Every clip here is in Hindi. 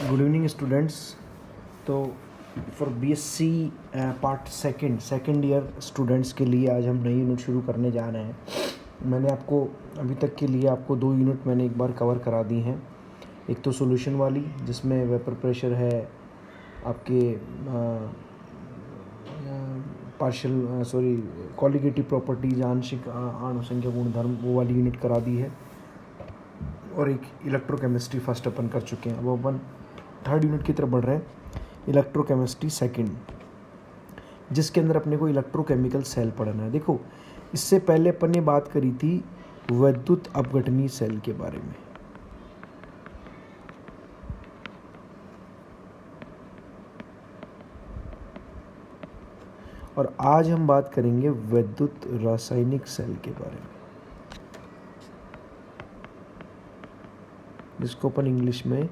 Good evening students. तो for BSc part second year students के लिए आज हम नई यूनिट शुरू करने जा रहे हैं। मैंने आपको अभी तक के लिए आपको 2 यूनिट मैंने एक बार कवर करा दी हैं। एक तो सॉल्यूशन वाली जिसमें वेपर प्रेशर है, आपके कॉलिगेटिव प्रॉपर्टीज, आंशिक आनुषंगिक गुणधर्म, वो वाली यूनिट करा दी है। और एक इलेक्ट्रोकेमिस्ट्री फर्स्ट अपन कर चुके हैं। अब अपन थर्ड यूनिट की तरफ बढ़ रहे हैं, इलेक्ट्रोकेमिस्ट्री सेकंड, जिसके अंदर अपने को इलेक्ट्रोकेमिकल सेल पढ़ना है। देखो, इससे पहले अपन ने बात करी थी वैद्युत अपघटनीय सेल के बारे में। और आज हम बात करेंगे वैद्युत रासायनिक सेल के बारे में, जिसको अपन इंग्लिश में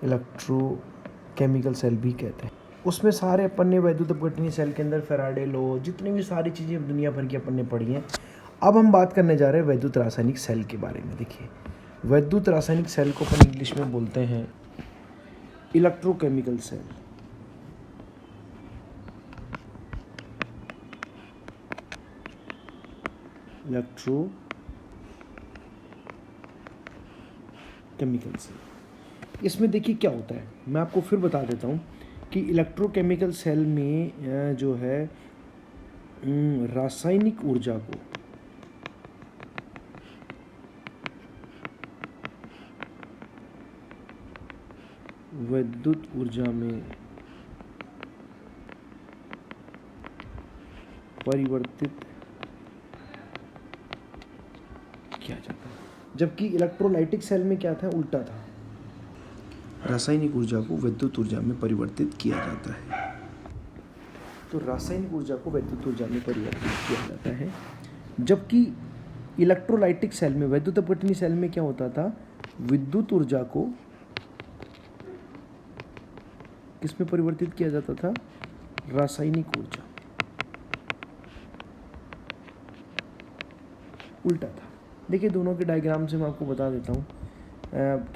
इलेक्ट्रोकेमिकल सेल भी कहते हैं। उसमें सारे अपन ने वैद्युत अपघटनीय सेल के अंदर फैराडे लॉ, जितनी भी सारी चीज़ें दुनिया भर की अपन ने पढ़ी हैं। अब हम बात करने जा रहे हैं वैद्युत रासायनिक सेल के बारे में। देखिए, वैद्युत रासायनिक सेल को अपन इंग्लिश में बोलते हैं इलेक्ट्रोकेमिकल सेल। Electrochemical cell. इसमें देखिए क्या होता है, मैं आपको फिर बता देता हूँ कि इलेक्ट्रोकेमिकल सेल में जो है रासायनिक ऊर्जा को वैद्युत ऊर्जा में परिवर्तित किया जाता है, जबकि इलेक्ट्रोलाइटिक सेल में क्या था, उल्टा था। रासायनिक ऊर्जा को वैद्युत ऊर्जा में परिवर्तित किया जाता है। तो रासायनिक ऊर्जा को वैद्युत ऊर्जा में परिवर्तित किया जाता है, जबकि इलेक्ट्रोलाइटिक सेल में, वैद्युत अपघटनीय सेल में क्या होता था, विद्युत ऊर्जा को किसमें परिवर्तित किया जाता था, रासायनिक ऊर्जा। उल्टा था। देखिए, दोनों के डायग्राम से मैं आपको बता देता हूँ,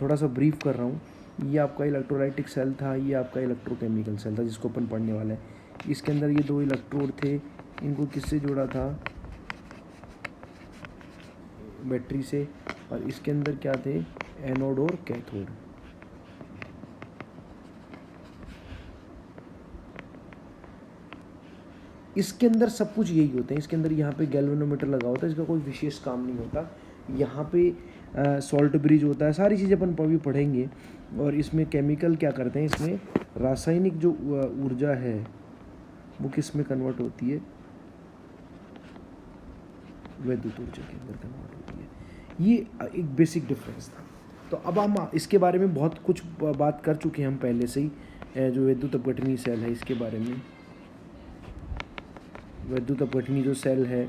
थोड़ा सा ब्रीफ कर रहा हूँ। ये आपका इलेक्ट्रोलाइटिक सेल था, ये आपका इलेक्ट्रोकेमिकल सेल था, जिसको अपन पढ़ने वाले हैं। इसके अंदर ये 2 इलेक्ट्रोड थे, इनको किससे जोड़ा था, बैटरी से। और इसके अंदर क्या थे, एनोड और कैथोड। इसके अंदर सब कुछ यही होते हैं। इसके अंदर यहाँ पे गैल्वेनोमीटर लगा होता है, इसका कोई विशेष काम नहीं होता। यहाँ पे सॉल्ट ब्रिज होता है, सारी चीज़ें अपन भी पढ़ेंगे। और इसमें केमिकल क्या करते हैं, इसमें रासायनिक जो ऊर्जा है वो किस में कन्वर्ट होती है, वैद्युत ऊर्जा के अंदर कन्वर्ट होती है। ये एक बेसिक डिफरेंस था। तो अब हम इसके बारे में बहुत कुछ बात कर चुके हैं हम पहले से ही, जो वैद्युत अपघटनीय सेल है इसके बारे में। वैद्युत अपघटनीय जो सेल है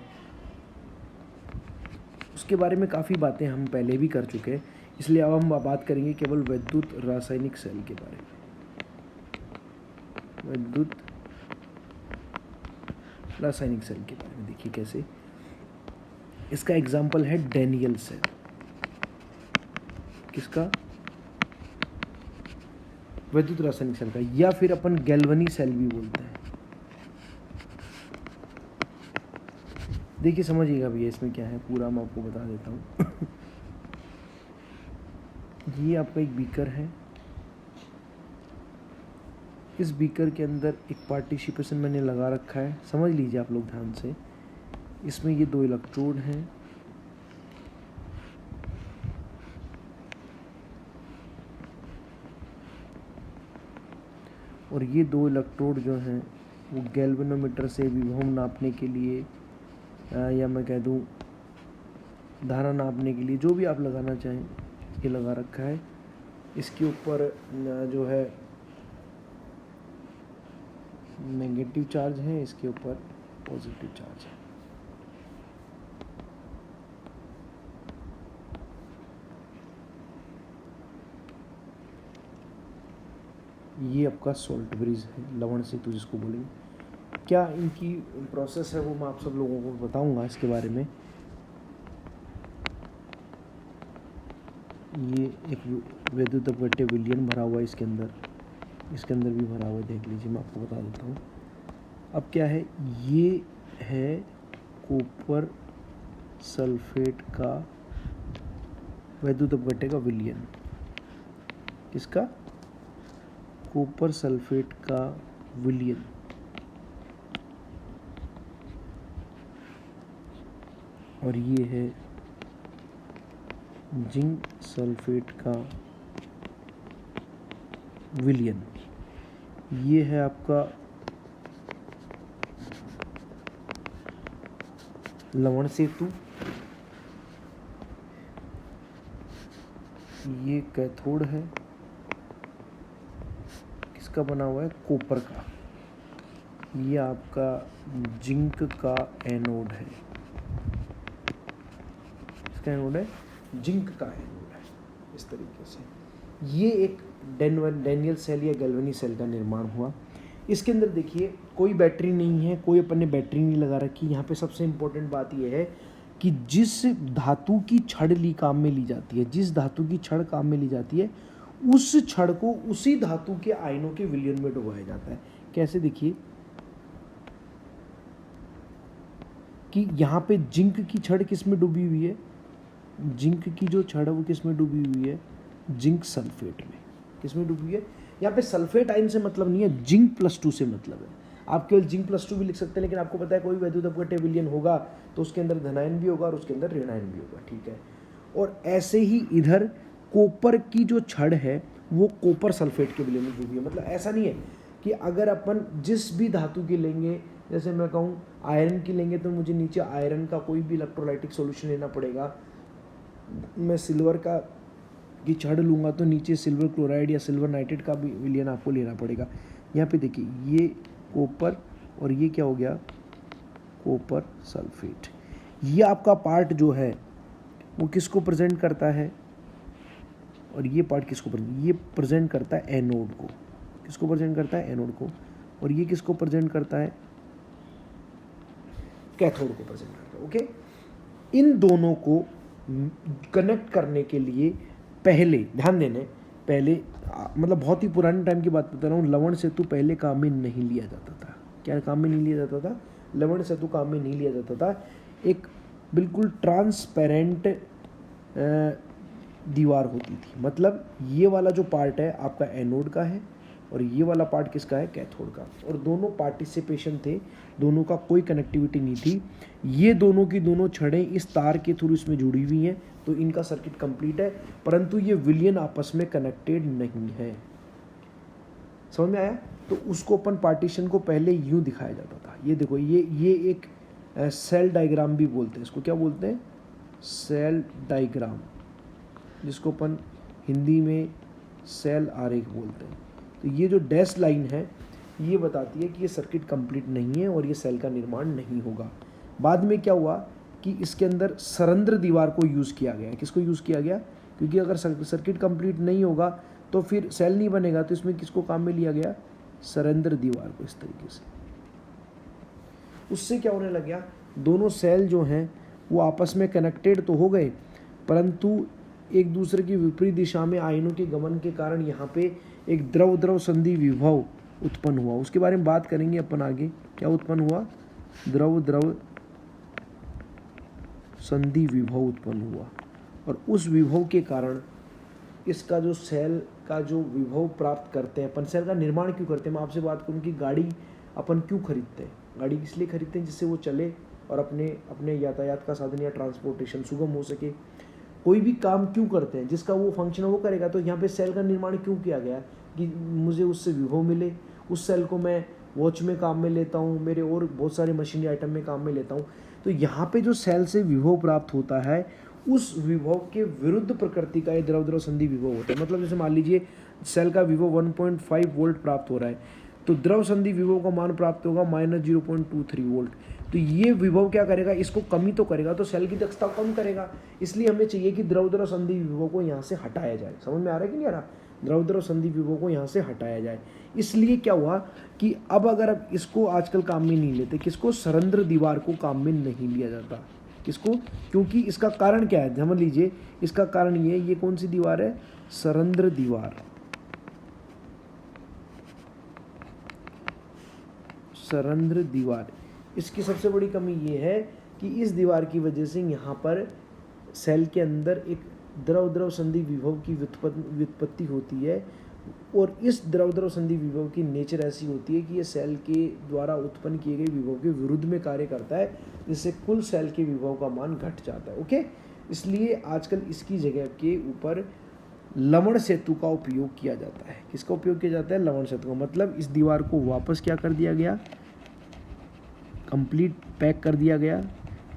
उसके बारे में काफ़ी बातें हम पहले भी कर चुके हैं, इसलिए अब हम बात करेंगे केवल वैद्युत रासायनिक सेल के बारे में। वैद्युत रासायनिक सेल के बारे में देखिए कैसे। इसका एग्जाम्पल है डैनियल सेल। किसका, वैद्युत रासायनिक सेल का, या फिर अपन गैल्वनी सेल भी बोलते हैं। देखिए, समझिएगा भैया इसमें क्या है, पूरा मैं आपको बता देता हूँ। ये आपका एक बीकर है। इस बीकर के अंदर एक पार्टिसिपेशन मैंने लगा रखा है, समझ लीजिए आप लोग ध्यान से। इसमें ये 2 इलेक्ट्रोड हैं, और ये 2 इलेक्ट्रोड जो हैं वो गैल्वेनोमीटर से विभव नापने के लिए, या मैं कह दूं धारा नापने के लिए, जो भी आप लगाना चाहें, ये लगा रखा है। इसके ऊपर जो है नेगेटिव चार्ज है, इसके ऊपर पॉजिटिव चार्ज है। ये आपका सॉल्ट ब्रिज है, लवण सेतु जिसको बोलेंगे। क्या इनकी प्रोसेस है वो मैं आप सब लोगों को बताऊंगा इसके बारे में। ये एक वैद्युत अपघट्य विलयन भरा हुआ है इसके अंदर भी भरा हुआ है, देख लीजिए, मैं आपको बता देता हूँ। अब क्या है, ये है कॉपर सल्फेट का वैद्युत अपघट्य का विलयन। किसका? कॉपर सल्फेट का विलयन। और ये है जिंक सल्फेट का विलयन। ये है आपका लवण सेतु, ये कैथोड है, किसका बना हुआ है? कॉपर का। ये आपका जिंक का एनोड है, इसका एनोड है, जिंक का एनोड है। इस तरीके से ये एक डैनियल सेल या गैल्वेनी सेल का निर्माण हुआ। इसके अंदर देखिए कोई बैटरी नहीं है, कोई अपन ने बैटरी नहीं लगा रखी। यहाँ पे सबसे इम्पोर्टेंट बात यह है कि जिस धातु की छड़ काम में ली जाती है, जिस धातु की छड़ काम में ली जाती है, उस छड़ को उसी धातु के आयनों के विलयन में डुबाया जाता है। कैसे? देखिए कि यहाँ पे जिंक की छड़ किस में डूबी हुई है? जिंक की जो छड़ है वो किस में डूबी हुई है? जिंक सल्फेट में। किस में डूबी है? यहाँ पे सल्फेट आयन से मतलब नहीं है, जिंक +2 से मतलब है। आप केवल जिंक +2 भी लिख सकते हैं, लेकिन आपको पता है कोई वैद्युत अपघट्य विलयन होगा तो उसके अंदर धनायन भी होगा और उसके अंदर ऋणायन भी होगा, ठीक है। और ऐसे ही इधर कॉपर की जो छड़ है वो कॉपर सल्फेट के विलयन में डूबी है। मतलब ऐसा नहीं है कि अगर अपन जिस भी धातु की लेंगे, जैसे मैं कहूँ आयरन की लेंगे तो मुझे नीचे आयरन का कोई भी इलेक्ट्रोलाइटिक सॉल्यूशन लेना पड़ेगा। मैं सिल्वर का की छड़ लूँगा तो नीचे सिल्वर क्लोराइड या सिल्वर नाइट्रेट का भी विलयन आपको लेना पड़ेगा। यहाँ पे देखिए ये कॉपर और ये क्या हो गया? Copper sulphate. ये आपका पार्ट जो है वो किसको प्रेजेंट करता है? और ये पार्ट किसको प्रेजेंट? ये प्रेजेंट करता है एनोड को। किसको प्रेजेंट करता है? एनोड को। और ये किसको प्रेजेंट करता है? कैथोड को प्रेजेंट करता है। ओके, इन दोनों को कनेक्ट करने के लिए पहले ध्यान देने, पहले मतलब बहुत ही पुराने टाइम की बात बता रहा हूँ, लवण सेतु पहले काम में नहीं लिया जाता था। क्या काम में नहीं लिया जाता था? लवण सेतु काम में नहीं लिया जाता था। एक बिल्कुल ट्रांसपेरेंट दीवार होती थी। मतलब ये वाला जो पार्ट है आपका एनोड का है और ये वाला पार्ट किसका है? कैथोड का। और दोनों पार्टिसिपेशन थे, दोनों का कोई कनेक्टिविटी नहीं थी। ये दोनों की दोनों छड़ें इस तार के थ्रू इसमें जुड़ी हुई हैं, तो इनका सर्किट कंप्लीट है, परंतु ये विलयन आपस में कनेक्टेड नहीं है। समझ में आया? तो उसको अपन पार्टीशन को पहले यूं दिखाया जाता था। ये देखो, ये एक सेल डायग्राम भी बोलते हैं। इसको क्या बोलते हैं? सेल डायग्राम, जिसको अपन हिंदी में सेल आरेख बोलते हैं। तो ये जो डैश लाइन है ये बताती है कि ये सर्किट कंप्लीट नहीं है और ये सेल का निर्माण नहीं होगा। बाद में क्या हुआ कि इसके अंदर सरंध्र दीवार को यूज़ किया गया। किसको यूज़ किया गया? क्योंकि अगर सर्किट कंप्लीट नहीं होगा तो फिर सेल नहीं बनेगा, तो इसमें किसको काम में लिया गया? सरंध्र दीवार को। इस तरीके से उससे क्या होने लग गया, दोनों सेल जो हैं वो आपस में कनेक्टेड तो हो गए, परंतु एक दूसरे की विपरीत दिशा में आयनों के गमन के कारण यहाँ पे एक द्रव द्रव संधि विभव उत्पन्न हुआ। उसके बारे में बात करेंगे अपन आगे। क्या उत्पन्न हुआ? द्रव द्रव संधि विभव उत्पन्न हुआ। और उस विभव के कारण इसका जो सेल का जो विभव प्राप्त करते हैं अपन, सेल का निर्माण क्यों करते हैं? मैं आपसे बात करूँ कि गाड़ी अपन क्यों खरीदते हैं? गाड़ी इसलिए खरीदते हैं जिससे वो चले और अपने यातायात का साधन या ट्रांसपोर्टेशन सुगम हो सके। कोई भी काम क्यों करते हैं? जिसका वो फंक्शन वो करेगा। तो यहाँ पे सेल का निर्माण क्यों किया गया कि मुझे उससे विभव मिले, उस सेल को मैं वॉच में काम में लेता हूँ, मेरे और बहुत सारे मशीनरी आइटम में काम में लेता हूँ। तो यहाँ पे जो सेल से विभव प्राप्त होता है उस विभव के विरुद्ध प्रकृति का ये द्रव द्रव संधि विभव होता है। मतलब जैसे मान लीजिए सेल का विभव 1.5 वोल्ट प्राप्त हो रहा है, तो द्रव संधि विभव का मान प्राप्त होगा -0.23 वोल्ट। तो ये विभव क्या करेगा? इसको कमी तो करेगा, तो सेल की दक्षता कम करेगा। इसलिए हमें चाहिए कि द्रव द्रव संधि विभव को यहाँ से हटाया जाए। समझ में आ रहा है कि नहीं आ रहा? द्रव द्रव संधि विभव को यहाँ से हटाया जाए। इसलिए क्या हुआ कि अब अगर अब इसको आजकल काम में नहीं लेते, किसको? सरंध्र दीवार को काम में नहीं लिया जाता। किसको? क्योंकि इसका कारण क्या है, समझ लीजिए, इसका कारण ये कौन सी दीवार है? सरंध्र दीवार। सरंध्र दीवार। इसकी सबसे बड़ी कमी ये है कि इस दीवार की वजह से यहाँ पर सेल के अंदर एक द्रव द्रव संधि विभव की व्युत्पत्ति होती है, और इस द्रव द्रव संधि विभव की नेचर ऐसी होती है कि ये सेल के द्वारा उत्पन्न किए गए विभव के विरुद्ध में कार्य करता है, जिससे कुल सेल के विभव का मान घट जाता है। ओके, इसलिए आजकल इसकी जगह के ऊपर लवण सेतु का उपयोग किया जाता है। किसका उपयोग किया जाता है? लवण सेतु का। मतलब इस दीवार को वापस क्या कर दिया गया? कंप्लीट पैक कर दिया गया,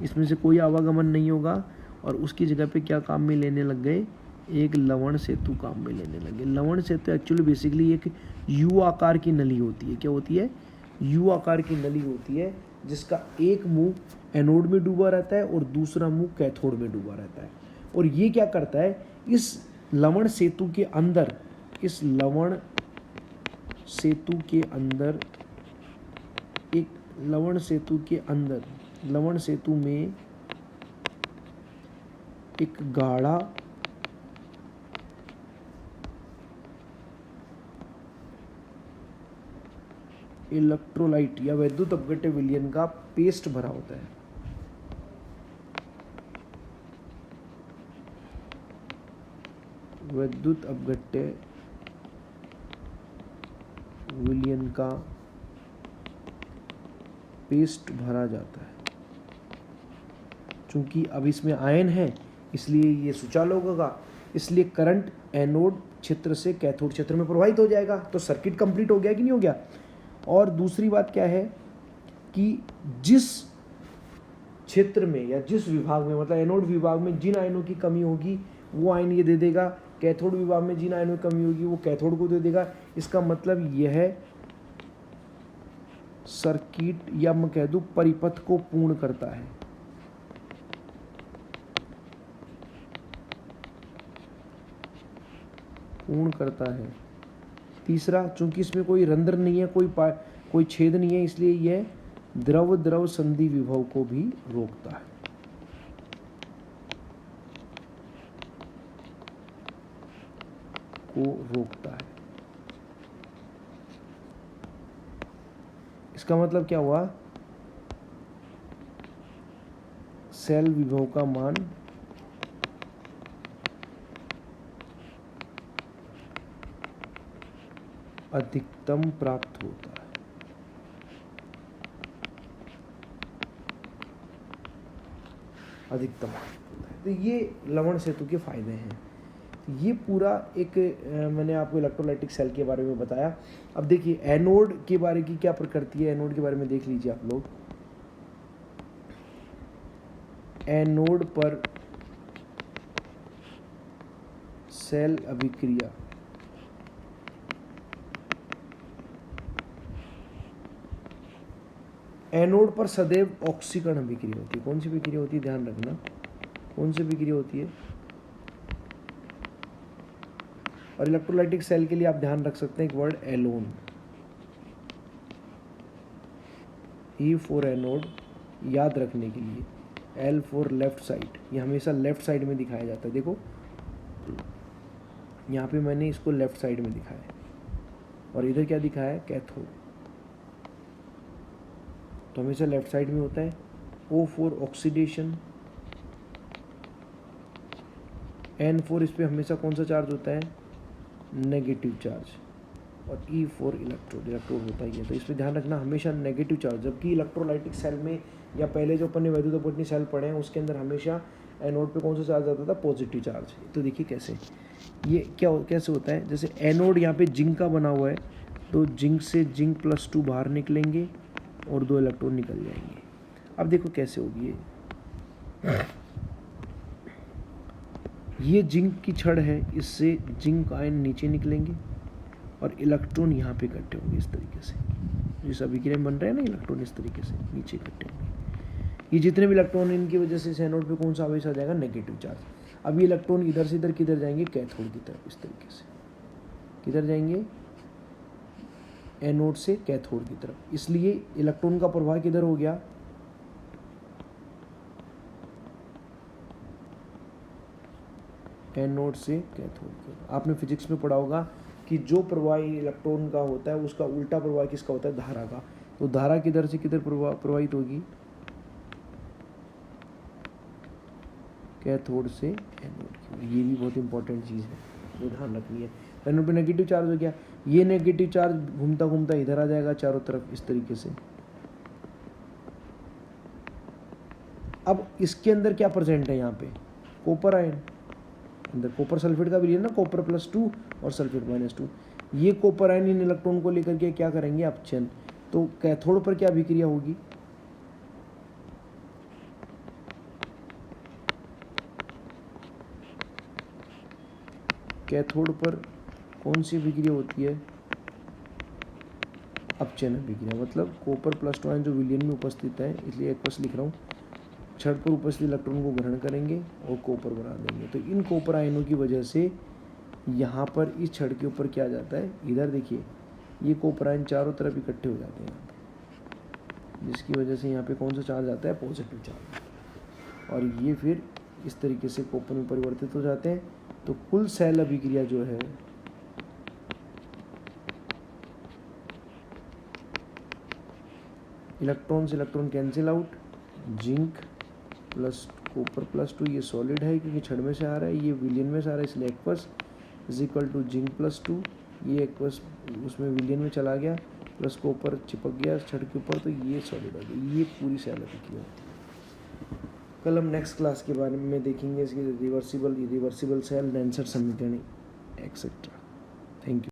इसमें से कोई आवागमन नहीं होगा, और उसकी जगह पे क्या काम में लेने लग गए? एक लवण सेतु काम में लेने लगे। लवण सेतु एक्चुअली बेसिकली एक यू आकार की नली होती है। क्या होती है? यू आकार की नली होती है, जिसका एक मुंह एनोड में डूबा रहता है और दूसरा मुंह कैथोड में डूबा रहता है। और ये क्या करता है? इस लवण सेतु के अंदर, इस लवण सेतु के अंदर, एक लवण सेतु के अंदर, लवण सेतु में एक गाढ़ा इलेक्ट्रोलाइट या वैद्युत अपघट्य विलयन का पेस्ट भरा होता है। वैद्युत अपघट्य विलयन का पेस्ट भरा जाता है। चूंकि अब इसमें आयन है, इसलिए ये सुचालक होगा, इसलिए करंट एनोड क्षेत्र से कैथोड क्षेत्र में प्रवाहित हो जाएगा। तो सर्किट कंप्लीट हो गया कि नहीं हो गया? और दूसरी बात क्या है कि जिस क्षेत्र में या जिस विभाग में, मतलब एनोड विभाग में जिन आयनों की कमी होगी वो आयन ये दे देगा, कैथोड विभाग में जिन आयनों की कमी होगी वो कैथोड को दे देगा। इसका मतलब यह सर्किट या मैं कह दूं परिपथ को पूर्ण करता है। पूर्ण करता है। तीसरा, चूंकि इसमें कोई रंध्र नहीं है, कोई छेद नहीं है, इसलिए यह द्रव द्रव संधि विभव को भी रोकता है। इसका मतलब क्या हुआ? सेल विभव का मान अधिकतम प्राप्त होता है। अधिकतम। तो ये लवण सेतु के फायदे हैं। ये पूरा एक मैंने आपको इलेक्ट्रोलाइटिक सेल के बारे में बताया। अब देखिए एनोड के बारे की क्या प्रकृति है, एनोड के बारे में देख लीजिए आप लोग। एनोड पर सेल अभिक्रिया एनोड पर सदैव ऑक्सीकरण अभिक्रिया होती है। कौन सी अभिक्रिया होती है? ध्यान रखना, कौन सी अभिक्रिया होती है? और इलेक्ट्रोलाइटिक सेल के लिए आप ध्यान रख सकते हैं एक word alone. E for anode याद रखने के लिए, एल फॉर लेफ्ट साइड। ये हमेशा लेफ्ट साइड में दिखाया जाता है। देखो यहाँ पे मैंने इसको लेफ्ट साइड में दिखाया है, और इधर क्या दिखाया है? कैथोड। तो हमेशा लेफ्ट साइड में होता है। O for oxidation, N for, इस पर हमेशा कौन सा चार्ज होता है? Negative charge. और ई फॉर इलेक्ट्रोड, इलेक्ट्रोड होता ही है। तो इस पर ध्यान रखना, हमेशा नेगेटिव चार्ज। जबकि इलेक्ट्रोलाइटिक सेल में या पहले जो अपन ने वैद्युत अपघट्य सेल पढ़े हैं उसके अंदर हमेशा एनोड पे कौन सा चार्ज आता था? Positive charge. तो देखिए कैसे ये कैसे होता है। जैसे एनोड यहाँ पे जिंक का बना हुआ है, तो जिंक से जिंक +2 बाहर निकलेंगे और 2 इलेक्ट्रॉन निकल जाएंगे। अब देखो कैसे होगी ये जिंक की छड़ है, इससे जिंक आयन नीचे निकलेंगे और इलेक्ट्रॉन यहाँ पे इकट्ठे होंगे इस तरीके से। जिस अभिक्रिया बन रहे हैं ना, इलेक्ट्रॉन इस तरीके से नीचे इकट्ठे होंगे। ये जितने भी इलेक्ट्रॉन, इनकी वजह से इस एनोड पे कौन सा आवेश आ जाएगा? Negative charge. अब ये इलेक्ट्रॉन इधर से इधर किधर जाएंगे? कैथोड की तरफ। इस तरीके से किधर जाएंगे? एनोड से कैथोड की तरफ। इसलिए इलेक्ट्रॉन का प्रवाह किधर हो गया? एनोड से कैथोड की ओर। आपने फिजिक्स में पढ़ा होगा कि जो प्रवाह इलेक्ट्रॉन का होता है उसका उल्टा प्रवाह किसका होता है, धारा का। तो धारा किधर से किधर प्रवाहित होगी, कैथोड से एनोड की ओर। ये भी बहुत इंपॉर्टेंट चीज़ है, वो ध्यान रखनी है। एनोड पे नेगेटिव चार्ज हो गया, ये नेगेटिव चार्ज घूमता घूमता इधर आ जाएगा चारों तरफ इस तरीके से। अब इसके अंदर क्या प्रेजेंट है, यहाँ पे कॉपर आयन, अंदर कॉपर सल्फेट का विलयन ना, कॉपर +2 और सल्फेट -2। ये कॉपर आयन इन इलेक्ट्रॉन को लेकर के क्या करेंगे, अपचयन। तो कैथोड पर क्या अभिक्रिया होगी, कैथोड पर कौन सी अभिक्रिया होती है, अपचयन अभिक्रिया। मतलब कॉपर +2 आयन जो विलयन में उपस्थित है, इसलिए एक्वस लिख रहा हूँ, छड़ पर उपस्थित इलेक्ट्रॉन को ग्रहण करेंगे और कॉपर बना देंगे। तो इन कॉपर आयनों की वजह से यहाँ पर इस छड़ के ऊपर क्या जाता है, इधर देखिए ये कॉपर आयन चारों तरफ इकट्ठे हो जाते हैं यहाँ पे, जिसकी वजह से यहाँ पे कौन सा चार्ज आता है, पॉजिटिव चार्ज, और ये फिर इस तरीके से कॉपर में परिवर्तित हो जाते हैं। तो कुल सेल अभिक्रिया जो है इलेक्ट्रॉन से electron cancel out, zinc plus copper +2, ये सॉलिड है क्योंकि छड़ में से आ रहा है, ये विलियन में से आ रहा है, इसलिए aqueous is equal to zinc +2, ये एक्वस उसमें विलियन में चला गया, प्लस कॉपर चिपक गया छड़ के ऊपर, तो ये सॉलिड हो गया। ये पूरी सेल अभिक्रिया होती है। कल हम नेक्स्ट क्लास के बारे में देखेंगे इसकी रिवर्सिबल सेल, डेंसर समीकरण एक्सेट्रा। Thank you.